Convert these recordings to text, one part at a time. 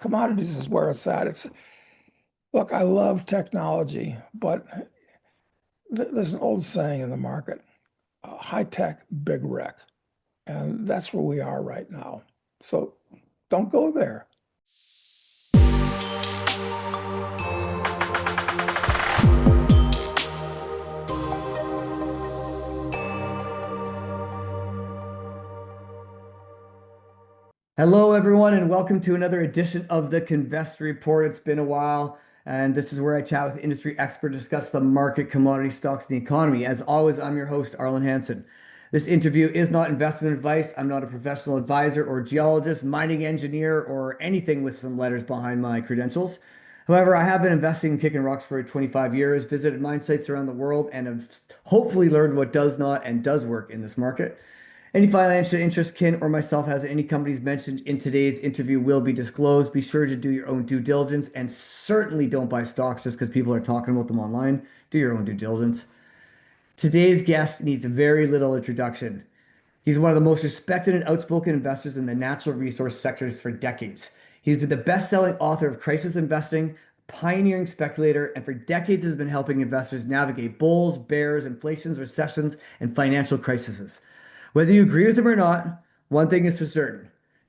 Commodities is where it's at. Look, I love technology, but there's an old saying in the market, high tech, big wreck. And that's where we are right now. So don't go there. Hello, everyone, and welcome to another edition of the Kinvestor Report. It's been a while, and this is where I chat with industry experts, discuss the market, commodity stocks, and the economy. As always, I'm your host, Arlen Hansen. This interview is not investment advice. I'm not a professional advisor or geologist, mining engineer, or anything with some letters behind my credentials. However, I have been investing and kicking rocks for 25 years, visited mine sites around the world, and have hopefully learned what does not and does work in this market. Any financial interest Kin or myself has in any companies mentioned in today's interview will be disclosed. Be sure to do your own due diligence and certainly don't buy stocks just because people are talking about them online. Do your own due diligence. Today's guest needs very little introduction. He's one of the most respected and outspoken investors in the natural resource sectors for decades. He's been the best-selling author of Crisis Investing, pioneering speculator, and for decades has been helping investors navigate bulls, bears, inflations, recessions, and financial crises. Whether you agree with him or not, one thing is for certain.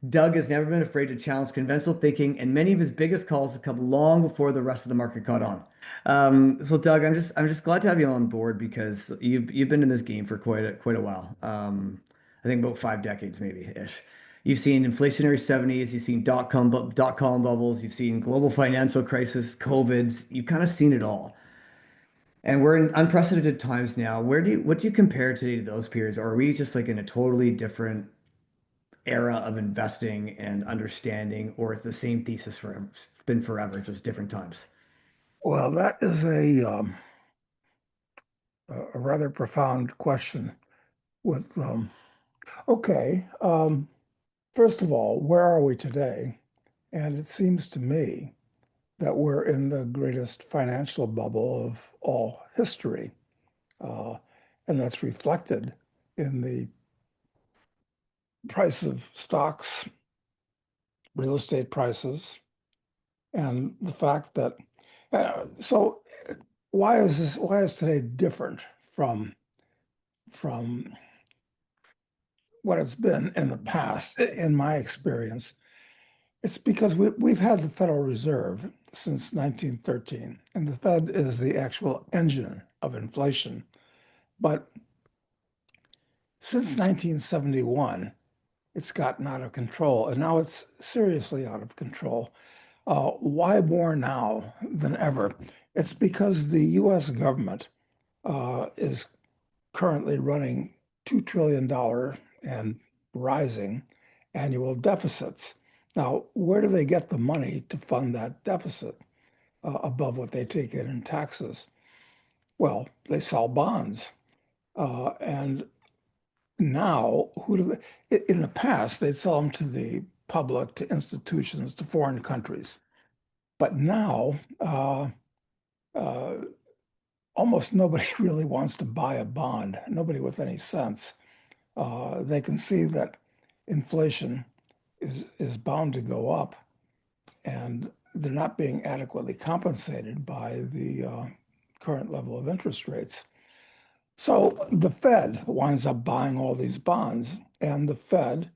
Doug has never been afraid to challenge conventional thinking, and many of his biggest calls have come long before the rest of the market caught on. So Doug, I'm just glad to have you on board because you've been in this game for quite a while. I think about 5 decades maybe ish. You've seen inflationary 70s, you've seen dot com bubbles, you've seen global financial crisis, COVIDs, you've kind of seen it all. And we're in unprecedented times now. What do you compare today to those periods? Or are we just like in a totally different era of investing and understanding, or is the same thesis for been forever, just different times? Well, that is a rather profound question. With okay, first of all, where are we today? And it seems to me that we're in the greatest financial bubble of all history. Uh, and that's reflected in the price of stocks, real estate prices, and the fact that so why is today different from from what it's been in the past? In my experience, it's because we've had the Federal Reserve since 1913, and the Fed is the actual engine of inflation. But since 1971, it's gotten out of control, and now it's seriously out of control. Why more now than ever? It's because the US government is currently running $2 trillion and rising annual deficits. Now, where do they get the money to fund that deficit above what they take in taxes? Well, they sell bonds. And now, in the past, they'd sell them to the public, to institutions, to foreign countries. But now, uh, almost nobody really wants to buy a bond, nobody with any sense. They can see that inflation is bound to go up, and they're not being adequately compensated by the current level of interest rates. So the Fed winds up buying all these bonds, and the Fed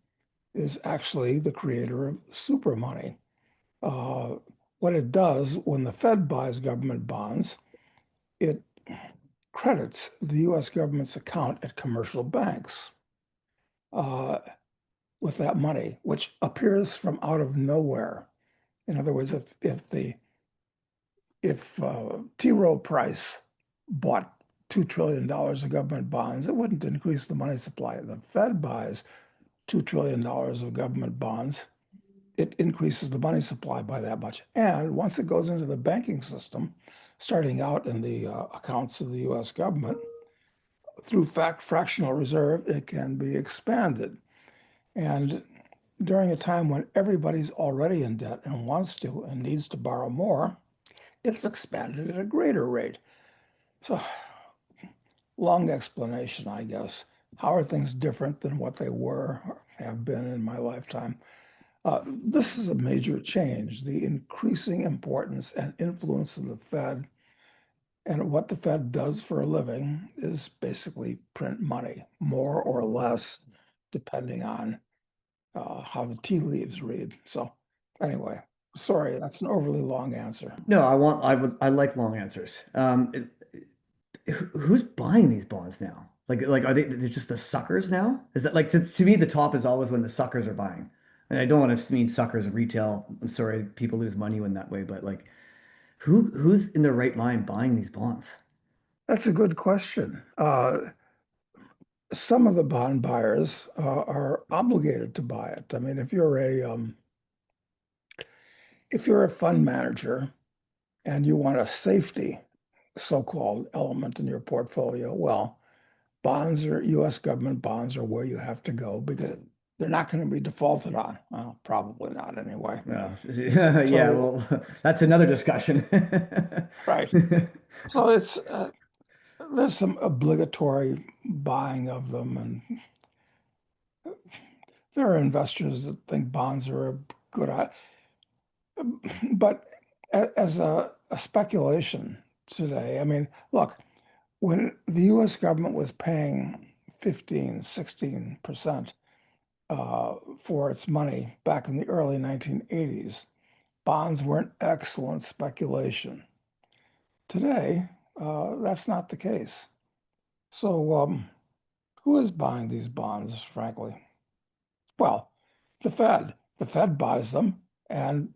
is actually the creator of super money. Uh, what it does when the Fed buys government bonds, it credits the US government's account at commercial banks uh, with that money, which appears from out of nowhere. In other words, if T. Rowe Price bought $2 trillion of government bonds, it wouldn't increase the money supply. The Fed buys $2 trillion of government bonds, it increases the money supply by that much. And once it goes into the banking system, starting out in the accounts of the US government, through fractional reserve, it can be expanded. And during a time when everybody's already in debt and wants to and needs to borrow more, it's expanded at a greater rate. So, long explanation, I guess. How are things different than what they were or have been in my lifetime? This is a major change. The increasing importance and influence of the Fed and what the Fed does for a living is basically print money, more or less, depending on how the tea leaves read. So, anyway, sorry, that's an overly long answer. No, I like long answers. Who's buying these bonds now? Like are they're just the suckers now? Is that like to me the top is always when the suckers are buying. And I don't want to mean suckers of retail. I'm sorry, people lose money when that way, but like who's in their right mind buying these bonds? That's a good question. Some of the bond buyers are obligated to buy it. I mean, if you're a fund manager and you want a safety so-called element in your portfolio, well, bonds or U.S. government bonds are where you have to go because they're not going to be defaulted on. Well, probably not anyway. Yeah, So, well, that's another discussion. right. So there's some obligatory buying of them, and there are investors that think bonds are a good, but as a speculation today, I mean, look, when the U.S. government was paying 15, 16% for its money back in the early 1980s, bonds were an excellent speculation. Today, that's not the case. So, who is buying these bonds, frankly? Well, the Fed. The Fed buys them and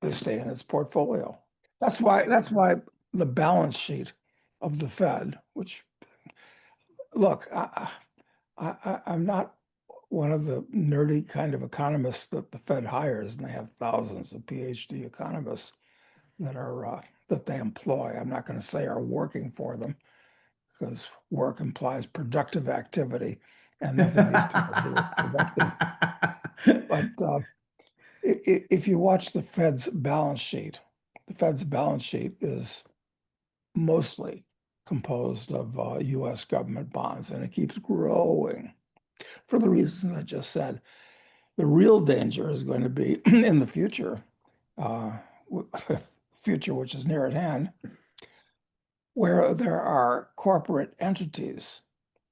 they stay in its portfolio. That's why the balance sheet of the Fed, which look, I'm not one of the nerdy kind of economists that the Fed hires, and they have thousands of PhD economists that they employ. I'm not going to say are working for them because work implies productive activity, and nothing these people do is productive. But if you watch the Fed's balance sheet is mostly composed of U.S. government bonds, and it keeps growing for the reasons I just said. The real danger is going to be in the future, uh, future which is near at hand, where there are corporate entities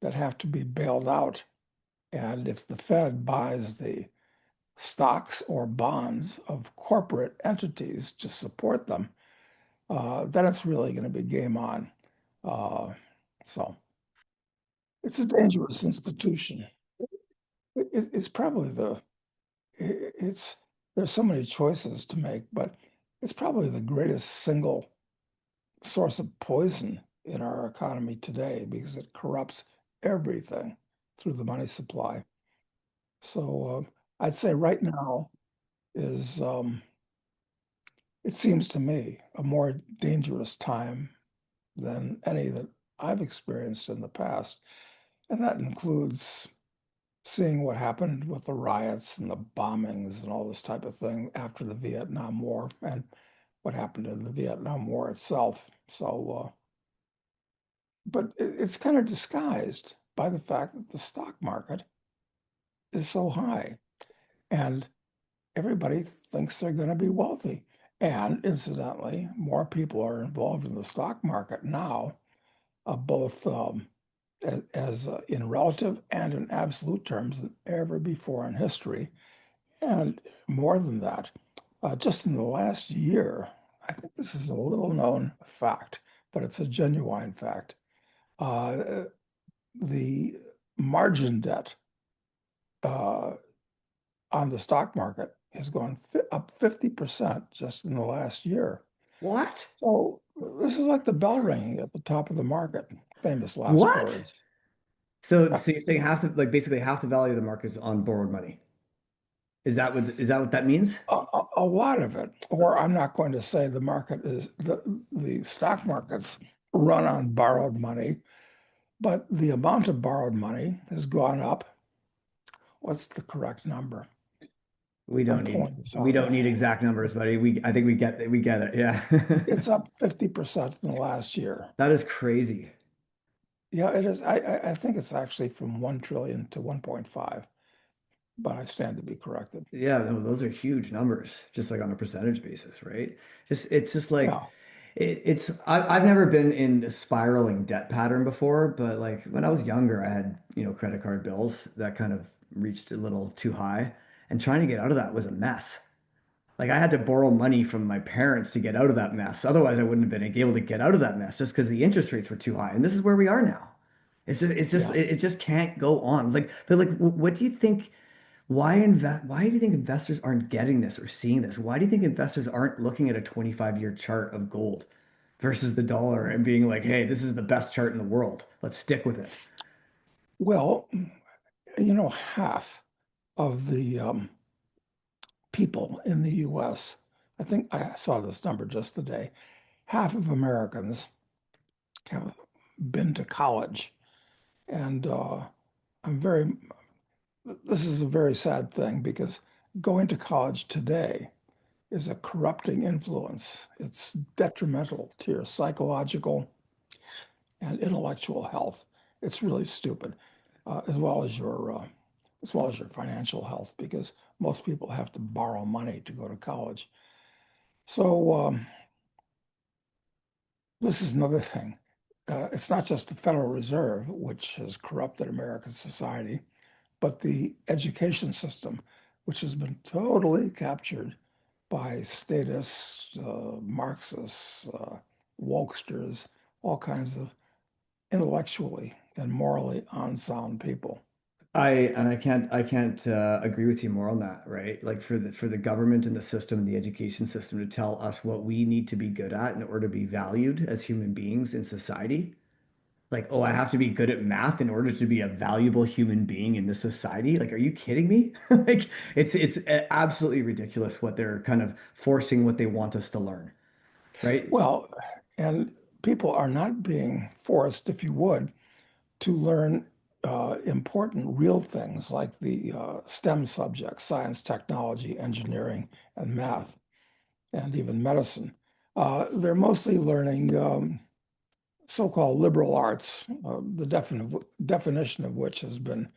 that have to be bailed out. And if the Fed buys the stocks or bonds of corporate entities to support them, then it's really going to be game on. Uh, so it's a dangerous institution. It's probably it's, there's so many choices to make, but it's probably the greatest single source of poison in our economy today because it corrupts everything through the money supply. So I'd say right now is, it seems to me, a more dangerous time than any that I've experienced in the past. And that includes seeing what happened with the riots and the bombings and all this type of thing after the Vietnam War and what happened in the Vietnam War itself. So, but it's kind of disguised by the fact that the stock market is so high and everybody thinks they're going to be wealthy. And incidentally, more people are involved in the stock market now, both as in relative and in absolute terms than ever before in history. And more than that, just in the last year, I think this is a little known fact, but it's a genuine fact. Uh, the margin debt uh, on the stock market has gone up 50% just in the last year. What? So this is like the bell ringing at the top of the market. Famous last What? words. So you're saying half the like basically half the value of the market is on borrowed money. Is that what that means? A lot of it, or I'm not going to say the market is the stock markets run on borrowed money, but the amount of borrowed money has gone up. What's the correct number? We I'm don't need pulling this we out. don't need exact numbers, buddy. I think we get it. Yeah. It's up 50% in the last year. That is crazy. Yeah, it is. I think it's actually from 1 trillion to 1.5. but I stand to be corrected. Yeah, no, those are huge numbers, just like on a percentage basis, right? It's just like Yeah, I've never been in a spiraling debt pattern before, but like when I was younger, I had, credit card bills that kind of reached a little too high, and trying to get out of that was a mess. Like I had to borrow money from my parents to get out of that mess. Otherwise, I wouldn't have been able to get out of that mess just because the interest rates were too high. And this is where we are now. yeah. It just can't go on. Like, but like, what do you think? Why do you think investors aren't getting this or seeing this? Why do you think investors aren't looking at a 25-year chart of gold versus the dollar and being like, hey, this is the best chart in the world. Let's stick with it. Well, half of the people in the US, I think I saw this number just today, half of Americans have been to college. And I'm very, this is a very sad thing because going to college today is a corrupting influence. It's detrimental to your psychological and intellectual health. It's really stupid, as well as your financial health, because most people have to borrow money to go to college. So this is another thing. It's not just the Federal Reserve, which has corrupted American society, but the education system, which has been totally captured by statists, Marxists, wokesters, all kinds of intellectually and morally unsound people. I can't agree with you more on that, right? Like for the government and the system and the education system to tell us what we need to be good at in order to be valued as human beings in society. Like, oh, I have to be good at math in order to be a valuable human being in this society. Like, are you kidding me? Like, it's absolutely ridiculous what they're kind of forcing what they want us to learn, right? Well, and people are not being forced, if you would, to learn important real things like the STEM subjects, science, technology, engineering, and math, and even medicine. They're mostly learning so-called liberal arts, the definition of which has been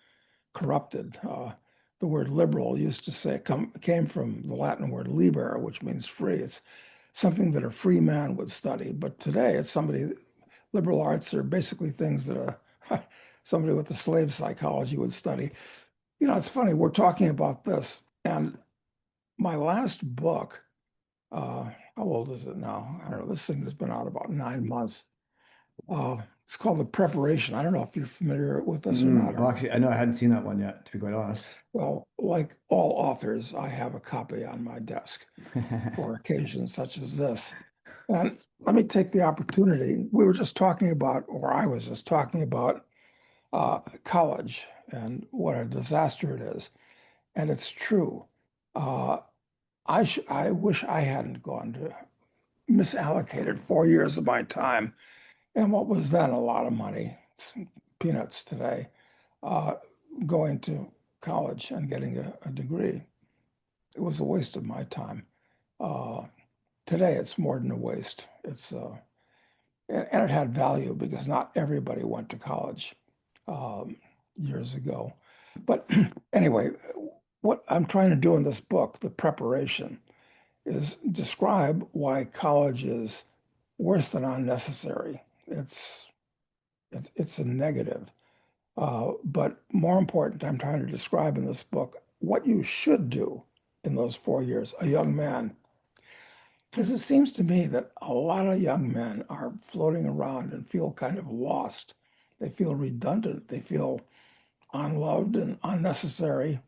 corrupted. The word liberal used to say came from the Latin word liber, which means free. It's something that a free man would study. But today, liberal arts are basically things that somebody with the slave psychology would study. It's funny, we're talking about this, and my last book, how old is it now? I don't know. This thing has been out about 9 months. It's called The Preparation. I don't know if you're familiar with this or not, Well, or actually, I know I hadn't seen that one yet, to be quite honest. well, like all authors, I have a copy on my desk for occasions such as this. And let me take the opportunity. We were just talking about, or I was just talking about college and what a disaster it is. And it's true. Uh, I wish I hadn't gone to misallocated 4 years of my time and what was then a lot of money, peanuts today, uh, going to college and getting a degree. It was a waste of my time. Uh, Today, it's more than a waste. And it had value because not everybody went to college um, years ago. But anyway, what I'm trying to do in this book, The Preparation, is describe why college is worse than unnecessary. It's a negative. But more important, I'm trying to describe in this book what you should do in those 4 years, a young man. Because it seems to me that a lot of young men are floating around and feel kind of lost. They feel redundant. They feel unloved and unnecessary.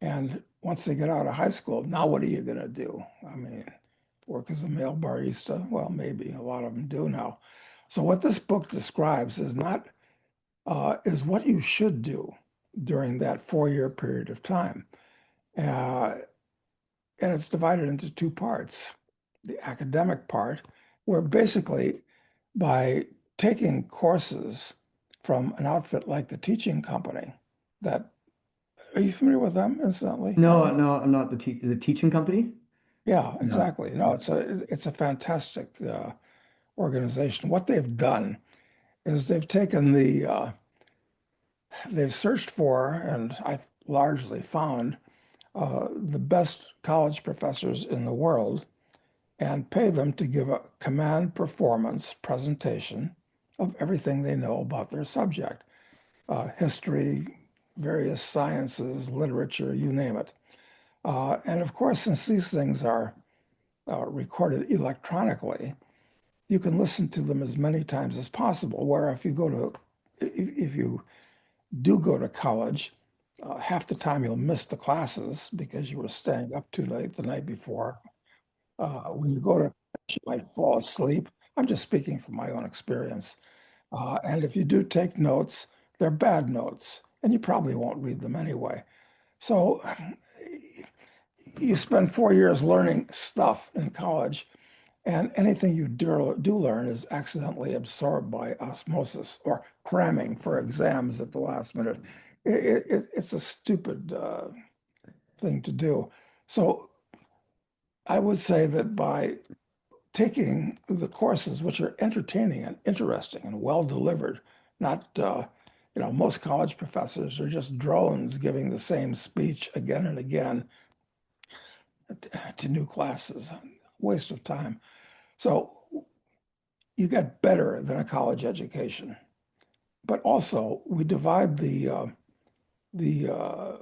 And once they get out of high school, now what are you going to do? I mean, work as a male barista? Well, maybe a lot of them do now. So what this book describes is not is what you should do during that 4 year period of time. Uh, and it's divided into two parts. The academic part, where basically by taking courses from an outfit like the teaching company, that are you familiar with them, incidentally, No, Arlen? no, I'm not the teaching company. Yeah, No. exactly. No, it's a fantastic organization. What they've done is they've taken they've searched for, and largely found the best college professors in the world and pay them to give a command performance presentation of everything they know about their subject, history, various sciences, literature, you name it. And of course, since these things are recorded electronically, you can listen to them as many times as possible. Where if you do go to college, half the time you'll miss the classes because you were staying up too late the night before. When you go to, you might fall asleep. I'm just speaking from my own experience. And if you do take notes, they're bad notes, and you probably won't read them anyway. So you spend 4 years learning stuff in college, and anything you do learn is accidentally absorbed by osmosis or cramming for exams at the last minute. It's a stupid thing to do. So I would say that by taking the courses, which are entertaining and interesting and well delivered, not, most college professors are just drones giving the same speech again and again to new classes. Waste of time. So you get better than a college education. But also, we divide the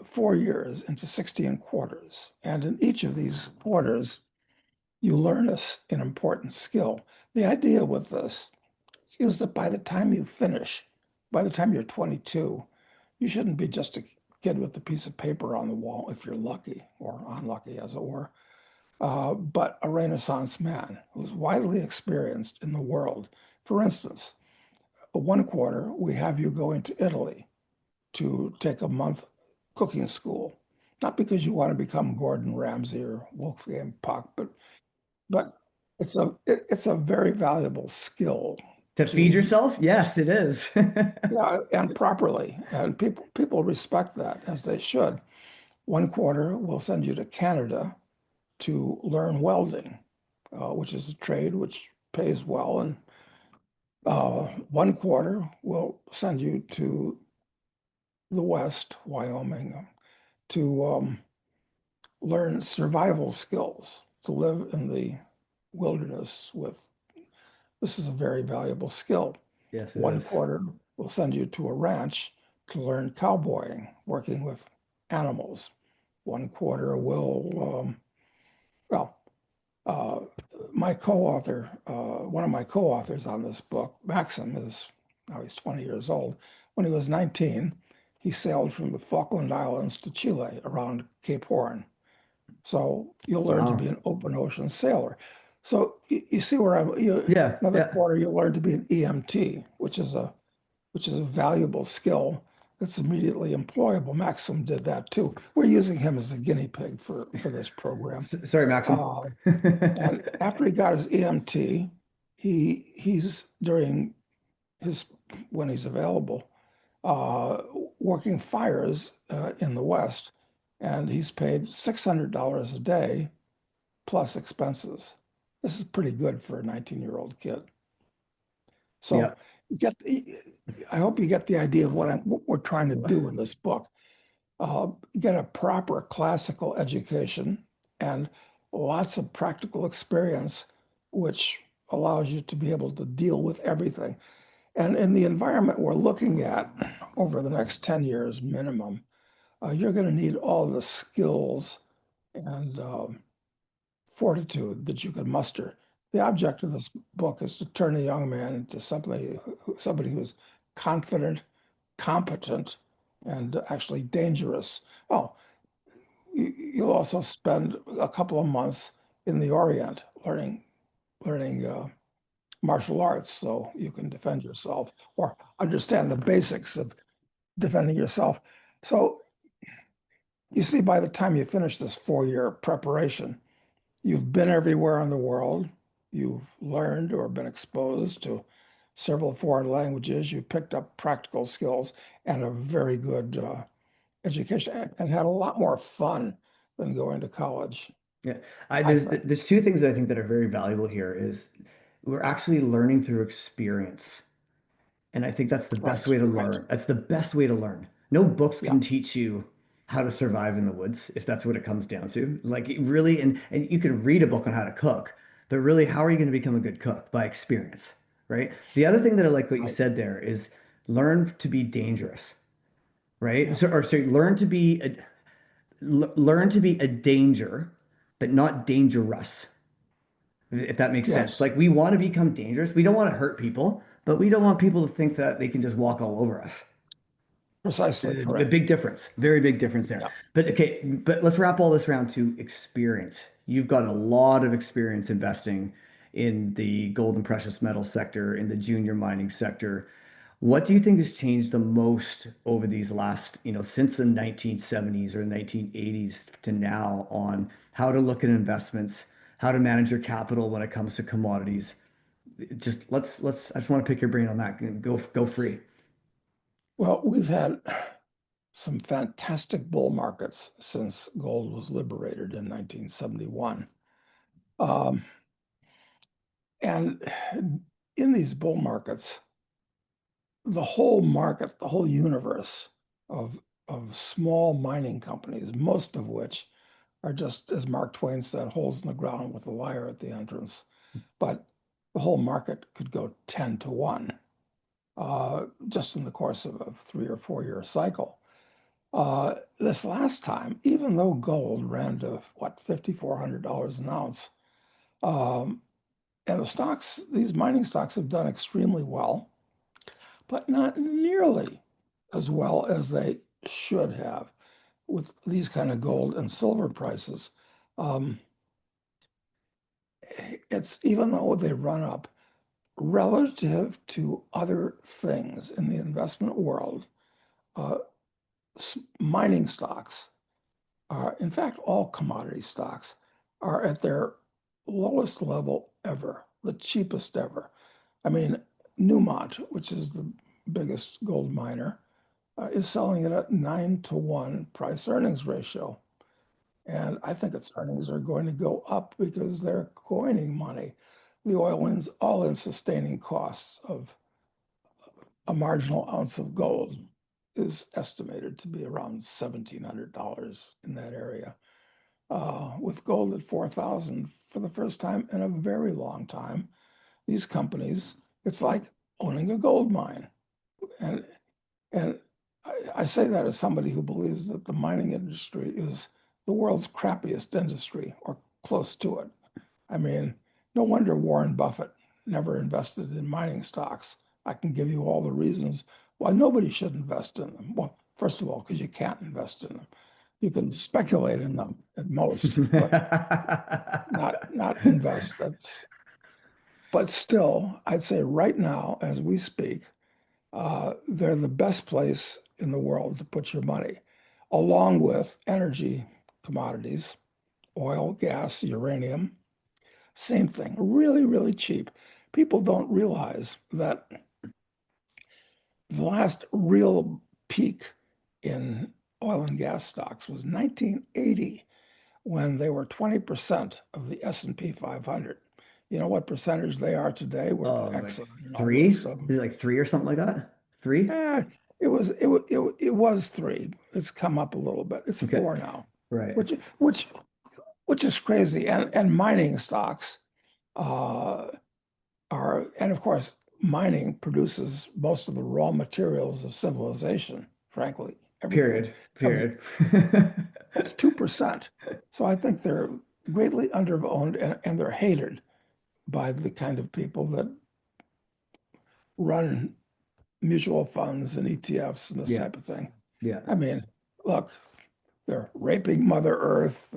4 years into 16 quarters. And in each of these quarters, you learn an important skill. The idea with this is that by the time you finish, by the time you're 22, you shouldn't be just a kid with a piece of paper on the wall if you're lucky or unlucky, as it were, but a Renaissance man who's widely experienced in the world. For instance, one quarter, we have you going to Italy to take a month cooking school, not because you want to become Gordon Ramsay or Wolfgang Puck, but it's a very valuable skill To feed to yourself? Yes, it is. yeah, and properly, and people respect that as they should. One quarter will send you to Canada to learn welding, which is a trade which pays well, and one quarter will send you to the West, Wyoming, to learn survival skills, to live in the wilderness with. This is a very valuable skill. Yes, it One is. quarter will send you to a ranch to learn cowboying, working with animals. One quarter will, well, uh, my co-author, one of my co-authors on this book, Maxim, is now he's 20 years old. When he was 19, he sailed from the Falkland Islands to Chile around Cape Horn. So you'll learn to be Wow. an open ocean sailor. So you see where Yeah, another yeah. quarter you'll learn to be an EMT, which is a valuable skill that's immediately employable. Maxim did that too. We're using him as a guinea pig for this program. Sorry, Maxim. Uh, and after he got his EMT, he's during his when he's available, uh, working fires in the West, and he's paid $600 a day plus expenses. This is pretty good for a 19-year-old kid. Yeah. So I hope you get the idea of what we're trying to do in this book. Get a proper classical education and lots of practical experience, which allows you to be able to deal with everything. And in the environment we're looking at over the next 10 years minimum, you're going to need all the skills and fortitude that you can muster. The object of this book is to turn a young man into somebody who's confident, competent, and actually dangerous. Oh, you'll also spend a couple of months in the Orient learning martial arts so you can defend yourself or understand the basics of defending yourself. So you see, by the time you finish this 4 year preparation, you've been everywhere in the world. You've learned or been exposed to several foreign languages. You picked up practical skills and a very good education and had a lot more fun than going to college, Yeah. I think. There's two things that I think that are very valuable here is we're actually learning through experience. And I think that's the best Right, way to right. learn. That's the best way to learn. No books Yeah, can teach you how to survive in the woods, if that's what it comes down to. Like really, and you can read a book on how to cook, but really, how are you going to become a good cook? By experience, right? The other thing that I like what you Right. said there is learn to be dangerous, right? Yeah. So, or sorry, learn to be a danger, but not dangerous, if that makes sense. Yes. Like we want to become dangerous. We don't want to hurt people, but we don't want people to think that they can just walk all over us. Precisely A correct. big difference, very big difference there. Yeah. But okay, but let's wrap all this around to experience. You've got a lot of experience investing in the gold and precious metal sector, in the junior mining sector. What do you think has changed the most over these last, since the 1970s or 1980s to now on how to look at investments, how to manage your capital when it comes to commodities? Just let's I just want to pick your brain on that. Go free. Well, we've had some fantastic bull markets since gold was liberated in 1971. Um, and in these bull markets, the whole market, the whole universe of, of small mining companies, most of which are just, as Mark Twain said, holes in the ground with a liar at the entrance. But the whole market could go 10 to 1 just in the course of a 3 or 4 year cycle. This last time, even though gold ran to what, $5,400 an ounce, um, and the stocks, these mining stocks have done extremely well, but not nearly as well as they should have with these kind of gold and silver prices. Um, it's even though they run up relative to other things in the investment world, uh, mining stocks are, in fact, all commodity stocks are at their lowest level ever, the cheapest ever. I mean, Newmont, which is the biggest gold miner, is selling it at 9 to 1 price earnings ratio. And I think its earnings are going to go up because they're coining money. The all-in sustaining costs of a marginal ounce of gold is estimated to be around $1,700 in that area. With gold at 4,000 for the first time in a very long time, these companies, it's like owning a gold mine. And and I say that as somebody who believes that the mining industry is the world's crappiest industry or close to it. I mean, no wonder Warren Buffett never invested in mining stocks. I can give you all the reasons why nobody should invest in them. Well, first of all, because you can't invest in them. You can speculate in them at most, but not invest. But still, I'd say right now, as we speak, they're the best place in the world to put your money, along with energy commodities, oil, gas, uranium. Same thing, really, really cheap. People don't realize that the last real peak in oil and gas stocks was 1980 when they were 20% of the S&P 500. You know what percentage they are today with Like Exxon and all the three? rest of Is them? it like three or something like that? Three? Eh, it was three. It's come up a little bit. It's Okay. four now, Right. which which which is crazy. And mining stocks uh, and of course, mining produces most of the raw materials of civilization. Frankly, everything Period. comes. Period. It's 2%. So I think they're greatly underowned and they're hated by the kind of people that run mutual funds and ETFs and this Yeah. type of thing. Yeah. I mean, look, they're raping Mother Earth.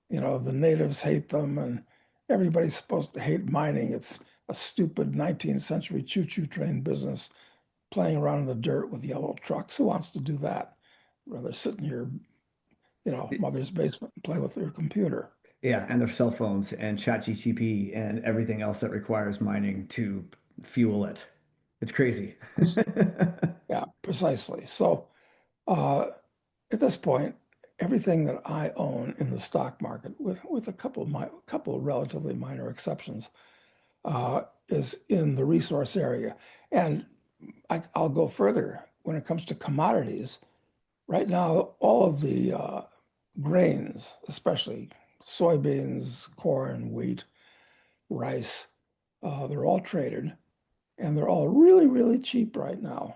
The natives hate them, and everybody's supposed to hate mining. It's a stupid 19th century choo-choo train business, playing around in the dirt with yellow trucks. Who wants to do that? Rather sit in your, mother's basement and play with your computer. Yeah. And their cell phones and ChatGPT and everything else that requires mining to fuel it. It's crazy. Yeah, precisely. So uh, at this point, everything that I own in the stock market, with a couple of relatively minor exceptions, is in the resource area. And I'll go further when it comes to commodities. Right now, all of the grains, especially soybeans, corn, wheat, rice, they're all traded and they're all really, really cheap right now.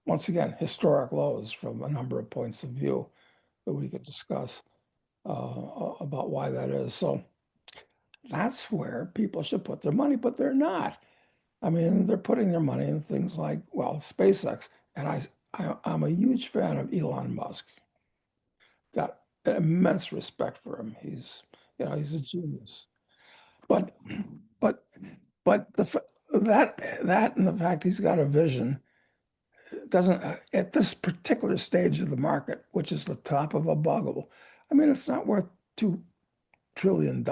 Once again, historic lows from a number of points of view that we could discuss about why that is. So that's where people should put their money, but they're not. I mean, they're putting their money in things like, well, SpaceX. And I'm a huge fan of Elon Musk. Got immense respect for him. He's a genius. But, but, but that and the fact he's got a vision doesn't at this particular stage of the market, which is the top of a bubble. I mean, it's not worth $2 trillion,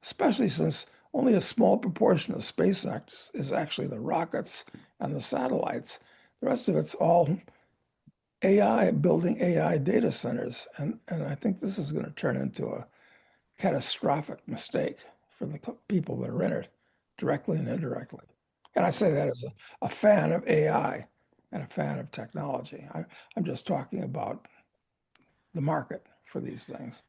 especially since only a small proportion of SpaceX is actually the rockets and the satellites. The rest of it's all AI, building AI data centers. And I think this is going to turn into a catastrophic mistake for the people that are in it, directly and indirectly. And I say that as a fan of AI and a fan of technology. I'm just talking about the market for these things.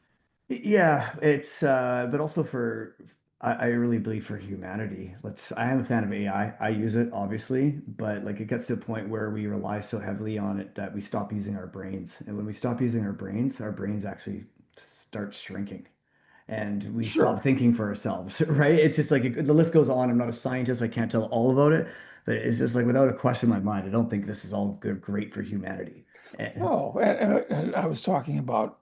Yeah, it's but also for I really believe for humanity. I am a fan of AI. I use it obviously, but like it gets to a point where we rely so heavily on it that we stop using our brains. And when we stop using our brains actually start shrinking and we stop Sure. thinking for ourselves, right? It's just like the list goes on. I'm not a scientist. I can't tell all about it, but it's just like without a question in my mind, I don't think this is all good, great for humanity. Eh, Oh, and I was talking about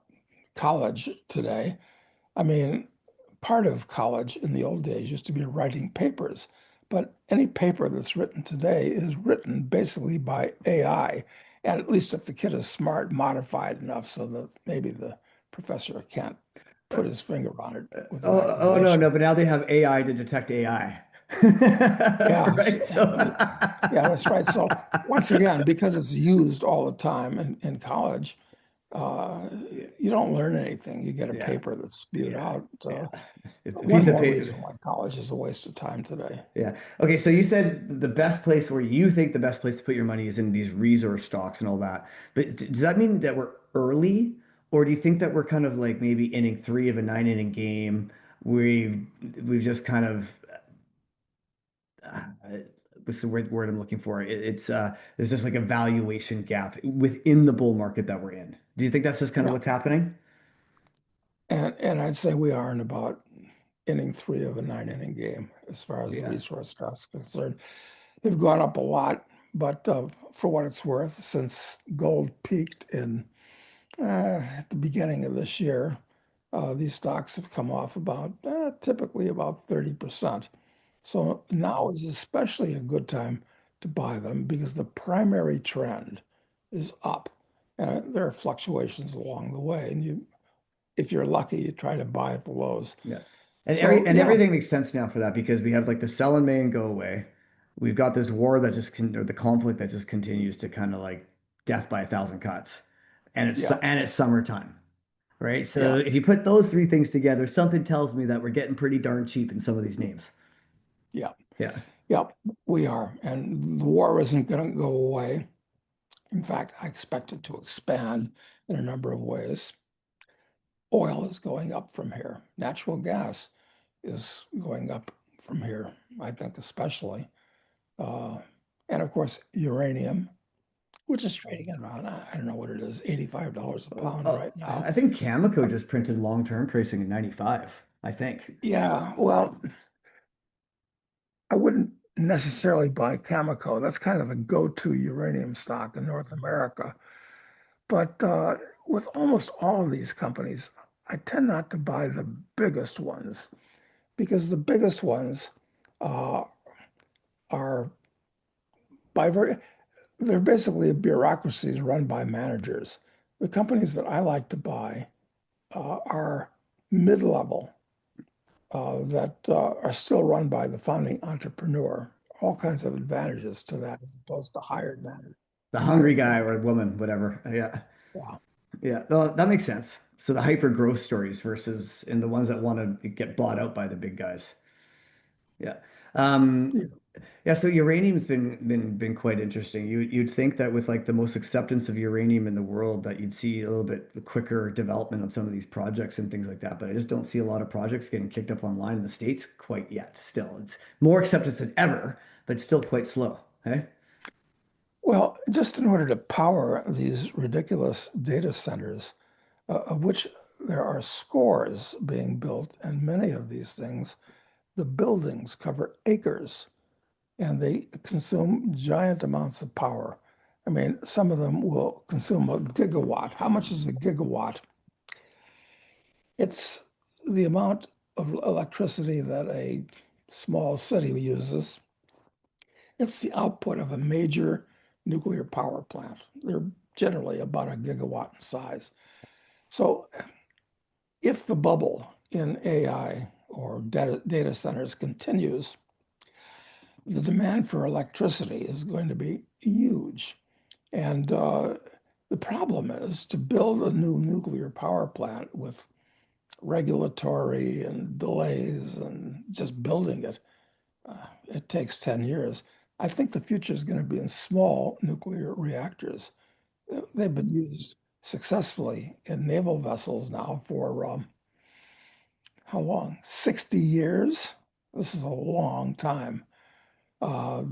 college today. I mean, part of college in the old days used to be writing papers, but any paper that's written today is written basically by AI. And at least if the kid is smart, modified enough so that maybe the professor can't put his finger on it with an oh no, no, accusation. but now they have AI to detect AI. Yeah, Right. So yeah, that's right. So once again, because it's used all the time in college, you don't learn anything. You get a yeah, paper that's spewed yeah, out. yeah. A One piece of more paper. reason why college is a waste of time today. Yeah. Okay, so you said the best place where you think the best place to put your money is in these resource stocks and all that. But does that mean that we're early, or do you think that we're kind of like maybe inning three of a nine inning game? We've we've just kind of uh, what's the word I'm looking for? It's there's just like a valuation gap within the bull market that we're in. Do you think that's just kind of Yeah. what's happening? And I'd say we are in about inning three of a nine inning game as far as the Yeah. resource stocks are concerned. They've gone up a lot, but for what it's worth, since gold peaked in at the beginning of this year, these stocks have come off about typically about 30%. So now is especially a good time to buy them because the primary trend is up. And there are fluctuations along the way. And if you're lucky, you try to buy at the lows. Yeah. So yeah, Everything makes sense now for that because we have like the sell in May and go away. We've got this war that just or the conflict that just continues to kind of like death by a thousand cuts. yeah, And it's summertime, right? So yeah, if you put those three things together, something tells me that we're getting pretty darn cheap in some of these names. yeah, Yeah. yeah, we are. And the war isn't going to go away. In fact, I expect it to expand in a number of ways. Oil is going up from here. Natural gas is going up from here, I think, especially. Uh, and of course, uranium, which is trading at around, I don't know what it is, $85 a pound right now. I think Cameco just printed long-term pricing in 95, I think. Yeah, well, I wouldn't necessarily buy Cameco. That's kind of the go-to uranium stock in North America. But with almost all of these companies, I tend not to buy the biggest ones because the biggest ones uh, are by very, they're basically bureaucracies run by managers. The companies that I like to buy are mid-level that are still run by the founding entrepreneur. All kinds of advantages to that as opposed to The hungry hired guy gun. or woman, whatever. Yeah. Yeah, Yeah, well, that makes sense. So the hyper growth stories versus and the ones that want to get bought out by the big guys. Yeah. Um, Yeah. yeah, so uranium's been quite interesting. You'd think that with like the most acceptance of uranium in the world that you'd see a little bit quicker development of some of these projects and things like that. But I just don't see a lot of projects getting kicked up online in the States quite yet. Still, it's more acceptance than ever, but still quite slow. Hey? Well, just in order to power these ridiculous data centers, of which there are scores being built, and many of these things, the buildings cover acres and they consume giant amounts of power. I mean, some of them will consume a gigawatt. How much is a gigawatt? It's the amount of electricity that a small city uses. It's the output of a major nuclear power plant. They're generally about a gigawatt in size. So if the bubble in AI or data centers continues, the demand for electricity is going to be huge. And the problem is to build a new nuclear power plant with regulatory and delays and just building it, it takes 10 years. I think the future is going to be in small nuclear reactors. They've been used successfully in naval vessels now for how long? 60 years? This is a long time.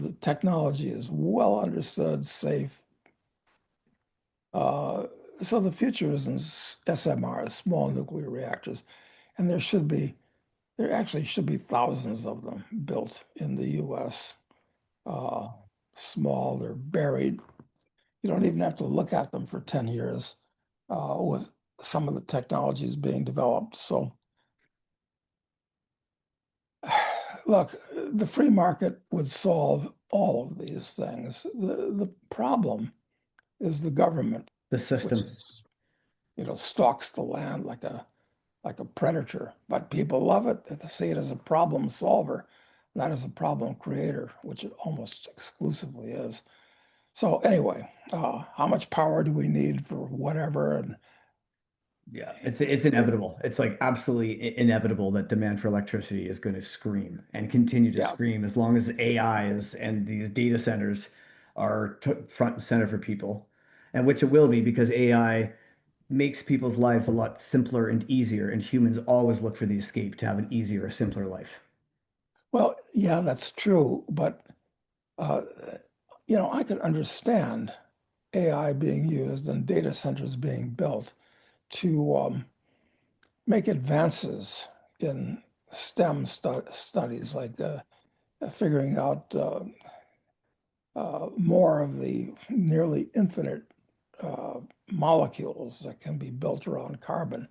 The technology is well understood, safe. Uh, so the future is in SMRs, small nuclear reactors, and there actually should be thousands of them built in the U.S. Uh, Small, they're buried. You don't even have to look at them for 10 years with some of the technologies being developed. So, look, the free market would solve all of these things. The problem is the government, The which system. is, stalks the land like a predator. But people love it. They see it as a problem solver, not as a problem creator, which it almost exclusively is. So anyway, how much power do we need for whatever? And Yeah, it's inevitable. It's like absolutely inevitable that demand for electricity is going to scream and continue to yeah, scream as long as AI is and these data centers are t front and center for people, and which it will be because AI makes people's lives a lot simpler and easier, and humans always look for the escape to have an easier, simpler life. well, yeah, that's true. But uh, I could understand AI being used and data centers being built to make advances in STEM studies, like figuring out more of the nearly infinite uh, molecules that can be built around carbon.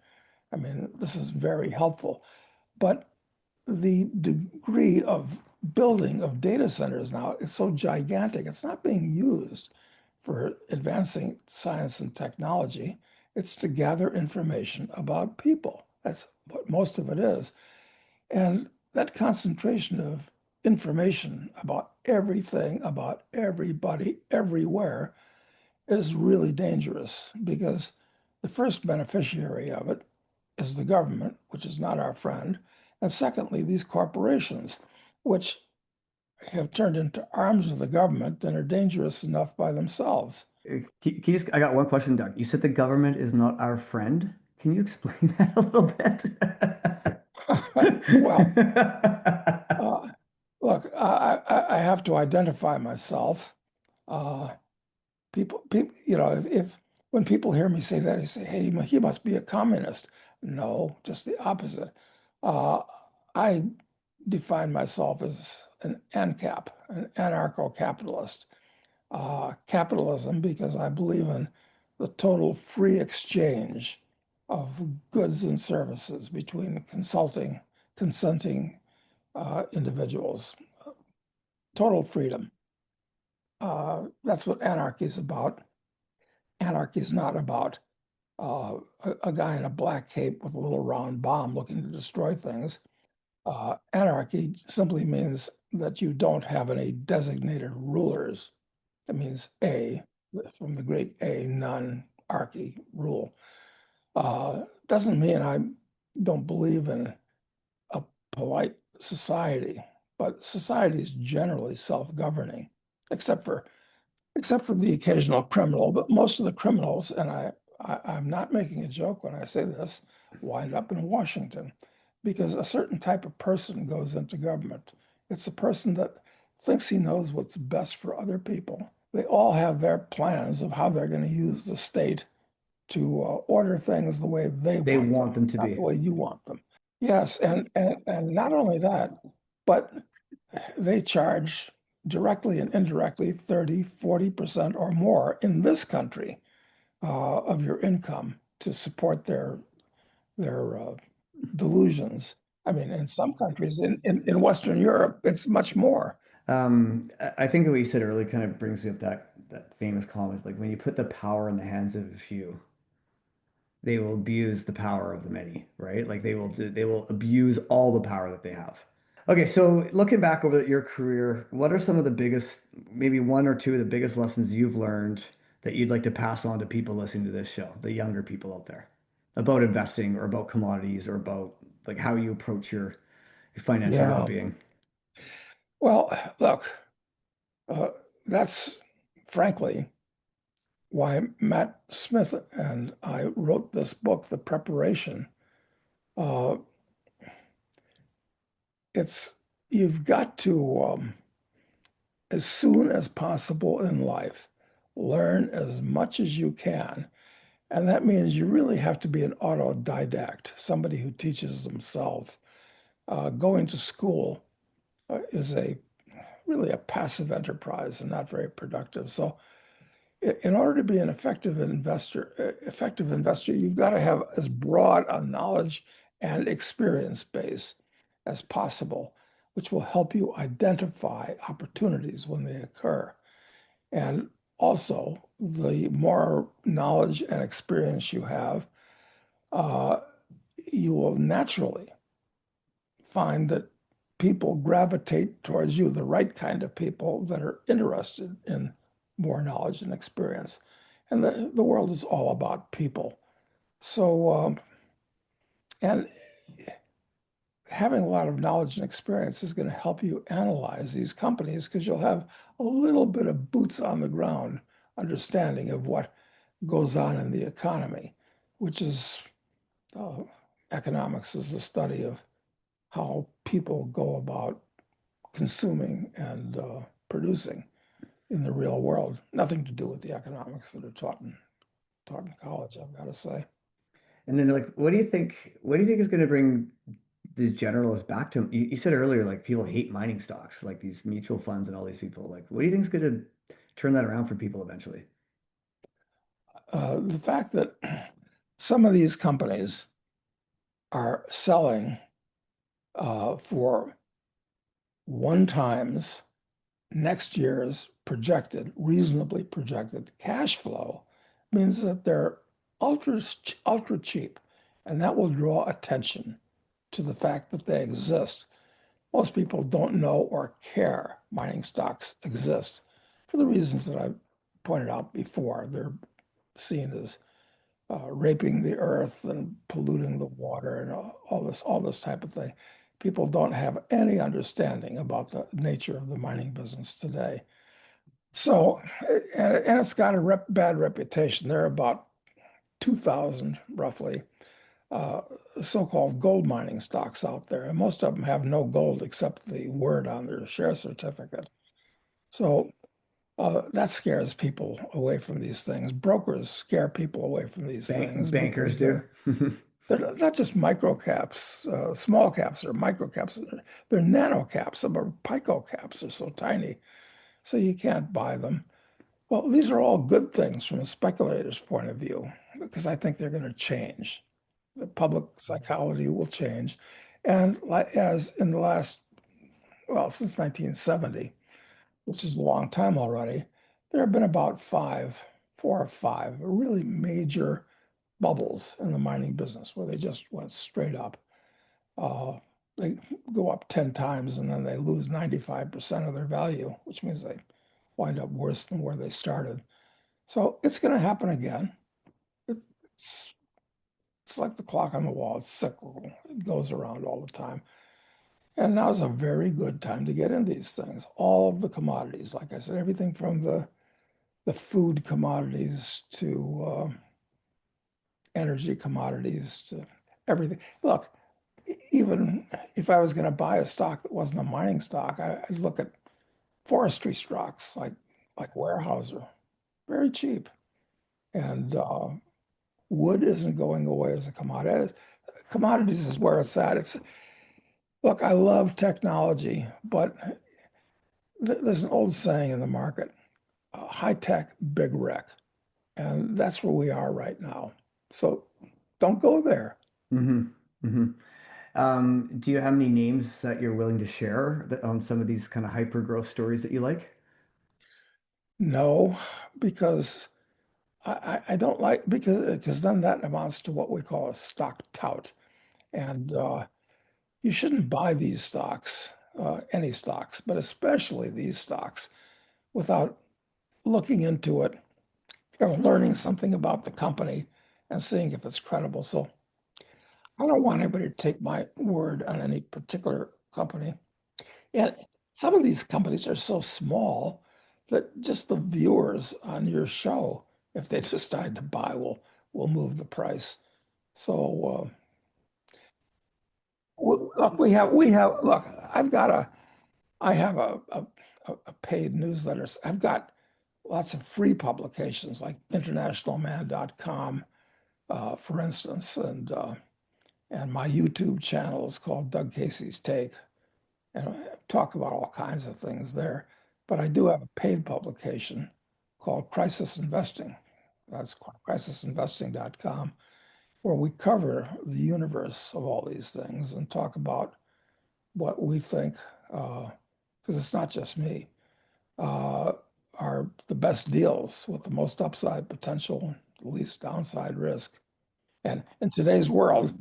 I mean, this is very helpful. But the degree of building of data centers now is so gigantic, it's not being used for advancing science and technology. It's to gather information about people. That's what most of it is. And that concentration of information about everything, about everybody, everywhere is really dangerous because the first beneficiary of it is the government, which is not our friend. And secondly, these corporations, which have turned into arms of the government and are dangerous enough by themselves. Can you just, I got one question, Doug. You said the government is not our friend. Can you explain that a little Well, bit? uh, look, I have to identify myself. Uh, people, if when people hear me say that, they say, "Hey, he must be a communist." No, just the opposite. Uh, I define myself as an ANCAP, an anarcho-capitalist. Capitalism because I believe in the total free exchange of goods and services between consenting individuals. Total freedom. That's what anarchy is about. Anarchy is not about a guy in a black cape with a little round bomb looking to destroy things. Anarchy simply means that you don't have any designated rulers. It means from the Greek none, archy, rule. Doesn't mean I don't believe in a polite society. but society is generally self-governing, except for except for the occasional criminal. But most of the criminals, and I'm not making a joke when I say this, wind up in Washington because a certain type of person goes into government. It's a person that thinks he knows what's best for other people. They all have their plans of how they're going to use the state to order things the way they They want want them, them to not the be. way you want them. Yes, and not only that, but they charge directly and indirectly 30, 40% or more in this country of your income to support their delusions. I mean, in some countries, in Western Europe, it's much more. I think that what you said earlier kind of brings me up that famous comment, like when you put the power in the hands of a few, they will abuse the power of the many, right? Like they will abuse all the power that they have. Okay, so looking back over your career, what are some of the biggest, maybe one or two of the biggest lessons you've learned that you'd like to pass on to people listening to this show, the younger people out there, about investing or about commodities or about like how you approach your financial Yeah. well-being? Well, look, uh, that's frankly why Matt Smith and I wrote this book, The Preparation. Uh, it's you've got to as soon as possible in life, learn as much as you can. And that means you really have to be an autodidact, somebody who teaches themselves. Going to school is a really a passive enterprise and not very productive. So in order to be an effective investor, you've got to have as broad a knowledge and experience base as possible, which will help you identify opportunities when they occur. And also, the more knowledge and experience you have, uh, you will naturally find that people gravitate towards you, the right kind of people that are interested in more knowledge and experience. And the world is all about people. So, and having a lot of knowledge and experience is going to help you analyze these companies because you'll have a little bit of boots on the ground understanding of what goes on in the economy, which is uh, economics is the study of how people go about consuming and producing in the real world. Nothing to do with the economics that are taught in college, I've got to say. And then like, what do you think is going to bring these generalists back to you said earlier, like people hate mining stocks, like these mutual funds and all these people. Like, what do you think is going to turn that around for people eventually? The fact that some of these companies are selling for one times next year's reasonably projected cash flow means that they're ultra cheap, and that will draw attention to the fact that they exist. Most people don't know or care mining stocks exist for the reasons that I pointed out before. They're seen as raping the earth and polluting the water and all this type of thing. People don't have any understanding about the nature of the mining business today. So, and it's got a bad reputation. There are about 2,000 roughly uh, so-called gold mining stocks out there, and most of them have no gold except the word on their share certificate. So that scares people away from these things. Brokers scare people away from these things Bankers because do. they're not just micro caps, small caps or micro caps. They're nano caps, or pico caps are so tiny, so you can't buy them. Well, these are all good things from a speculator's point of view because I think they're going to change. The public psychology will change. And like as in the last, well, since 1970, which is a long time already, there have been about four or five really major bubbles in the mining business where they just went straight up. Uh, they go up 10 times and then they lose 95% of their value, which means they wind up worse than where they started. So it's going to happen again. It's it's like the clock on the wall. It's cyclical. It goes around all the time. And now's a very good time to get in these things. All of the commodities, like I said, everything from the food commodities to energy commodities to everything. Look, even if I was going to buy a stock that wasn't a mining stock, I'd look at forestry stocks like Weyerhaeuser, very cheap. And wood isn't going away as a commodity. Commodities is where it's at. It's look, I love technology, but there's an old saying in the market, high tech, big wreck. And that's where we are right now. So don't go there. Hmm. Hmm. Do you have any names that you're willing to share on some of these kind of hyper growth stories that you like? No, because I don't like because then that amounts to what we call a stock tout. And you shouldn't buy these stocks, any stocks, but especially these stocks, without looking into it or learning something about the company and seeing if it's credible. So I don't want anybody to take my word on any particular company. And some of these companies are so small that just the viewers on your show, if they decide to buy, will move the price. So look, look. I have a paid newsletter. I've got lots of free publications like internationalman.com, for instance, and my YouTube channel is called Doug Casey's Take, and I talk about all kinds of things there. But I do have a paid publication called Crisis Investing. That's crisisinvesting.com, where we cover the universe of all these things and talk about what we think, because it's not just me, uh, are the best deals with the most upside potential, the least downside risk. And in today's world,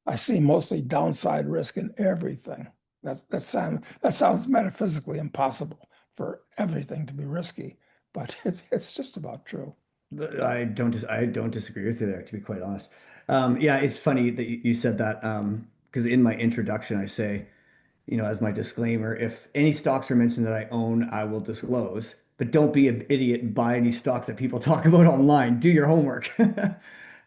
I see mostly downside risk in everything. That sounds metaphysically impossible for everything to be risky, but it's just about true. I don't disagree with you there, to be quite honest. Yeah, it's funny that you said that because in my introduction I say, as my disclaimer, if any stocks are mentioned that I own, I will disclose. But don't be an idiot and buy any stocks that people talk about online. Do your homework.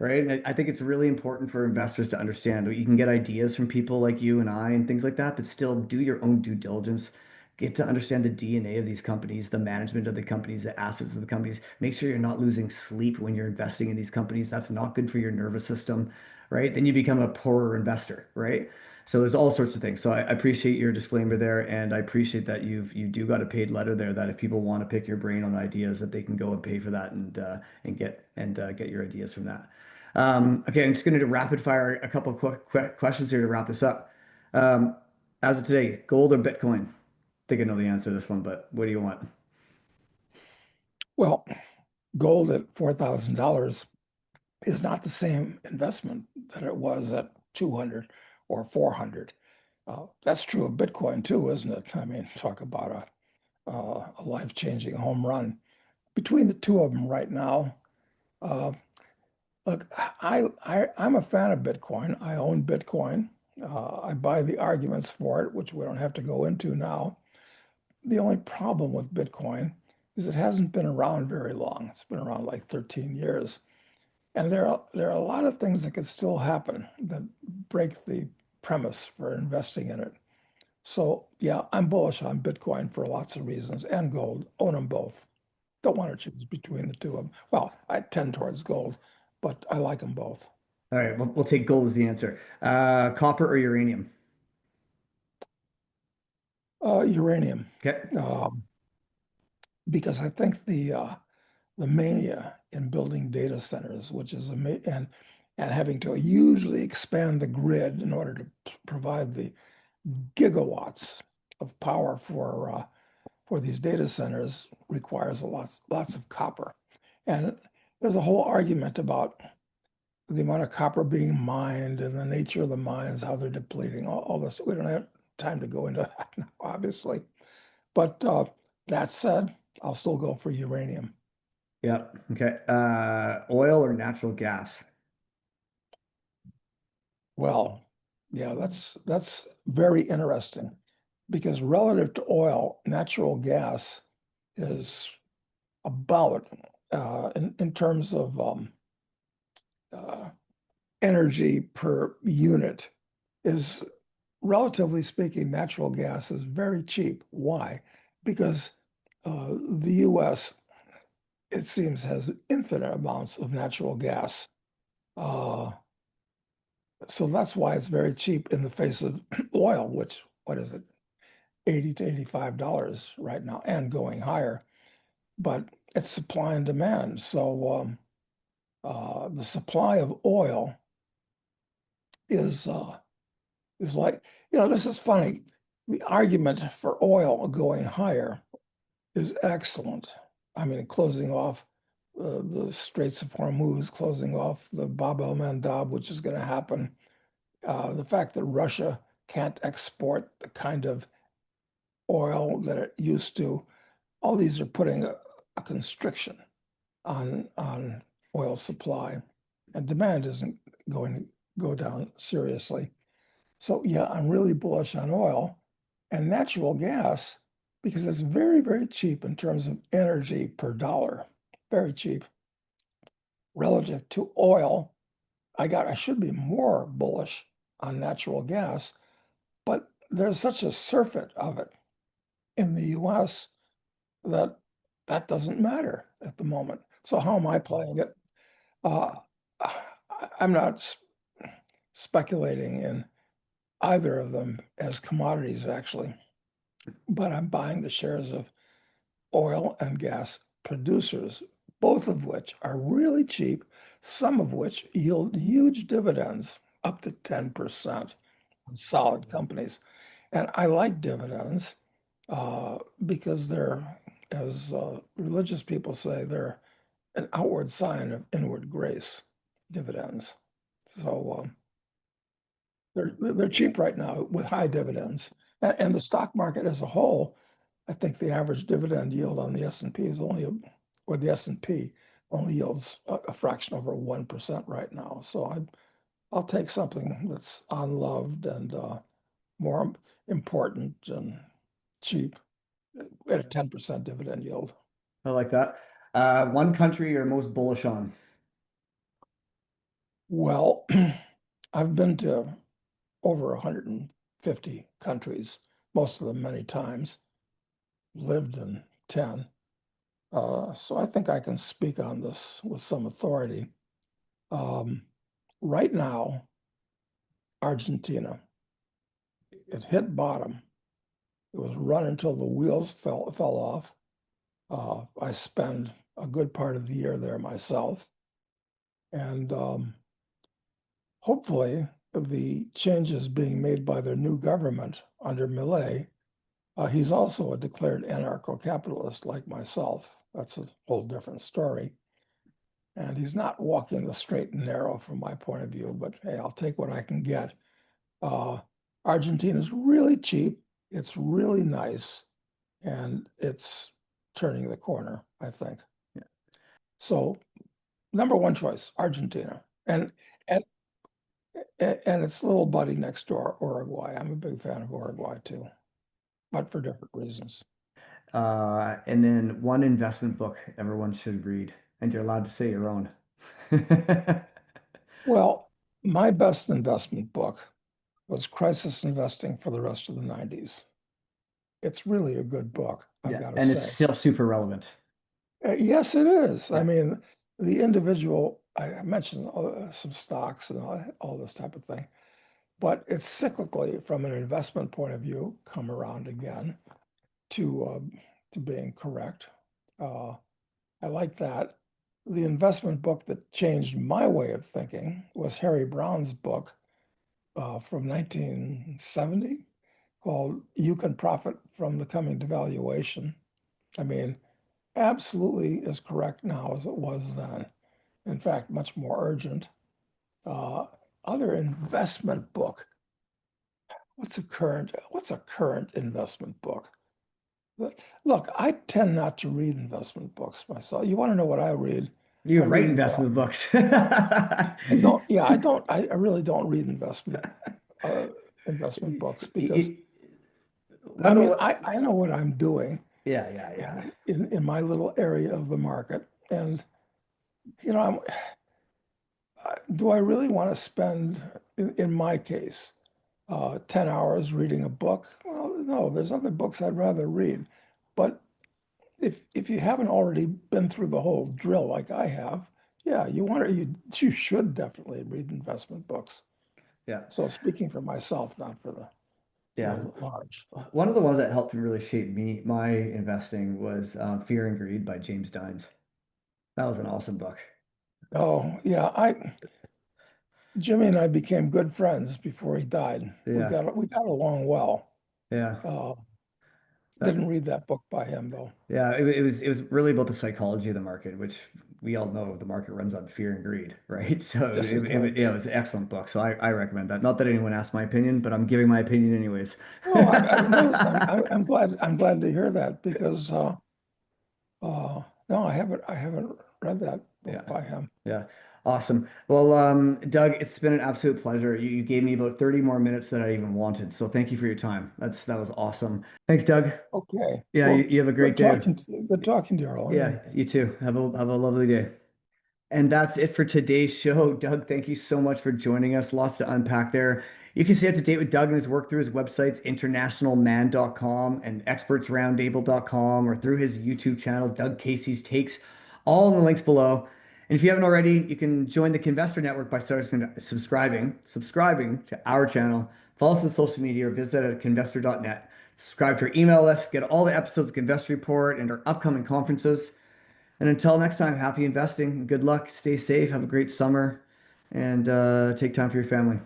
Right? And I think it's really important for investors to understand that you can get ideas from people like you and I and things like that, but still do your own due diligence. Get to understand the DNA of these companies, the management of the companies, the assets of the companies. Make sure you're not losing sleep when you're investing in these companies. That's not good for your nervous system, right? Then you become a poorer investor, right? So there's all sorts of things. So I appreciate your disclaimer there, and I appreciate that you do got a paid letter there that if people want to pick your brain on ideas, that they can go and pay for that and get your ideas from that. Okay, I'm just going to rapid fire a couple of quick questions here to wrap this up. Um, as of today, gold or Bitcoin? I think I know the answer to this one, but what do you want? Well, gold at $4,000 is not the same investment that it was at 200 or 400. That's true of Bitcoin too, isn't it? I mean, talk about a life-changing home run. Between the two of them right now, uh, look, I'm a fan of Bitcoin. I own Bitcoin. I buy the arguments for it, which we don't have to go into now. The only problem with Bitcoin is it hasn't been around very long. It's been around like 13 years. And there are a lot of things that could still happen that break the premise for investing in it. So yeah, I'm bullish on Bitcoin for lots of reasons and gold. Own them both. Don't want to choose between the two of them. Well, I tend towards gold, but I like them both. All right, we'll take gold as the answer. Copper or uranium? Uranium, Okay. um, because I think the mania in building data centers, which is and having to hugely expand the grid in order to provide the gigawatts of power for these data centers requires lots of copper. And there's a whole argument about the amount of copper being mined and the nature of the mines, how they're depleting, all this. We don't have time to go into that now, obviously. But that said, I'll still go for uranium. Yeah. Okay. Oil or natural gas? Well, Yeah, that's very interesting because relative to oil, natural gas is about in terms of uh, energy per unit is relatively speaking, natural gas is very cheap. Why? Because the US, it seems, has infinite amounts of natural gas. Uh, so that's why it's very cheap in the face of oil, which, what is it, 80 to $85 right now and going higher. But it's supply and demand. So the supply of oil is is like, this is funny. The argument for oil going higher is excellent. I mean, closing off the Straits of Hormuz, closing off the Bab el-Mandab, which is going to happen. The fact that Russia can't export the kind of oil that it used to, all these are putting a constriction on oil supply, and demand isn't going to go down seriously. So yeah, I'm really bullish on oil and natural gas because it's very, very cheap in terms of energy per dollar. Very cheap relative to oil. I should be more bullish on natural gas, but there's such a surfeit of it in the US that that doesn't matter at the moment. So how am I playing it? Uh, I'm not speculating in either of them as commodities, actually, but I'm buying the shares of oil and gas producers, both of which are really cheap, some of which yield huge dividends, up to 10% on solid companies. And I like dividends because they're, as religious people say, they're an outward sign of inward grace, dividends. So they're cheap right now with high dividends. And the stock market as a whole, I think the average dividend yield on the S&P is only, or the S&P only yields a fraction over 1% right now. So I'll take something that's unloved and more important and cheap at a 10% dividend yield. I like that. One country you're most bullish on. Well, I've been to over 150 countries, most of them many times, lived in 10. So I think I can speak on this with some authority. Um, right now, Argentina, it hit bottom. It was run until the wheels fell off. I spend a good part of the year there myself. And hopefully, the changes being made by their new government under Milei, he's also a declared anarcho-capitalist like myself. That's a whole different story. And he's not walking the straight and narrow from my point of view, but hey, I'll take what I can get. Uh, Argentina's really cheap. It's really nice, and it's turning the corner, I think. Yeah. So number one choice, Argentina. And and its little buddy next door, Uruguay. I'm a big fan of Uruguay too, but for different reasons. And then one investment book everyone should read, and you're allowed to say your own. Well, my best investment book was Crisis Investing for the Rest of the 90s. It's really a good book, I've Yeah, got to and it's say. still super relevant. Yes, it is. I Yeah. mean, the individual, I mentioned some stocks and all this type of thing, but it's cyclically, from an investment point of view, come around again to being correct. Uh, I like that. The investment book that changed my way of thinking was Harry Brown's book from 1970 called You Can Profit from the Coming Devaluation. I mean, absolutely as correct now as it was then. In fact, much more urgent. Uh, Other investment book. What's a current investment book? Look, I tend not to read investment books myself. You want to know what I read? You I write read, investment books. I don't, yeah, I don't, I really don't read investment. uh, investment books because It- I one of mean, the I know what I'm doing yeah, yeah, yeah. in my little area of the market. And, I'm, do I really want to spend, in my case, 10 hours reading a book? Well, no, there's other books I'd rather read. But if you haven't already been through the whole drill like I have, yeah, you should definitely read investment books. Yeah. So speaking for myself, not for Yeah. large. One of the ones that helped really shape my investing was Fear and Greed by James Dines. That was an awesome book. Oh, yeah, Jimmy and I became good friends before he died. Yeah. We got along well. Yeah. Uh, That, didn't read that book by him though. yeah. It was really about the psychology of the market, which we all know the market runs on fear and greed, right? So Yes, it yeah, it does. was an excellent book. So I recommend that. Not that anyone asked my opinion, but I'm giving my opinion anyways. Oh, listen, I'm glad to hear that because no, I haven't read that book Yeah. by him. Yeah. Awesome. Well, Doug, it's been an absolute pleasure. You gave me about 30 more minutes than I even wanted. So thank you for your time. That was awesome. Thanks, Doug. Okay. Yeah, Well, you have a great day. good talking to you, Arlen. Yeah, And you too. Have a lovely day. And that's it for today's show. Doug, thank you so much for joining us. Lots to unpack there. You can stay up to date with Doug and his work through his websites, internationalman.com and expertsroundtable.com, or through his YouTube channel, Doug Casey's Takes, all in the links below. And if you haven't already, you can join the Kinvestor Network by starting subscribing to our channel. Follow us on social media or visit at kinvestor.net. Subscribe to our email list, get all the episodes of Kinvestor Report and our upcoming conferences. And until next time, happy investing. Good luck. Stay safe. Have a great summer and take time for your family.